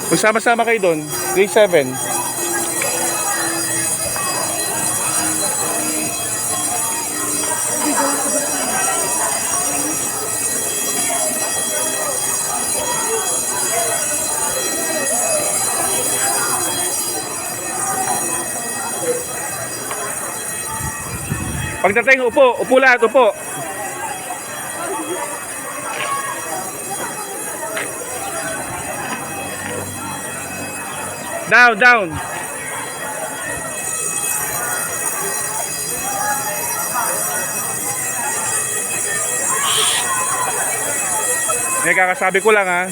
Magsama-sama kayo doon. Grade 7. Pagdating, upo. Upo lahat, upo. Down, down. May kakasabi ko lang ha.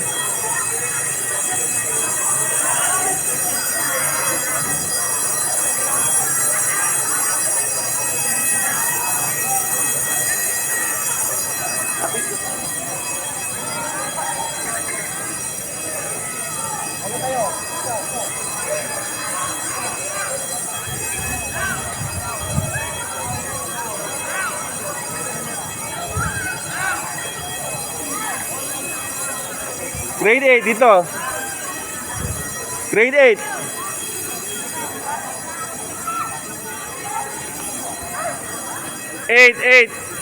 Grade 8 dito. Grade 8. 8.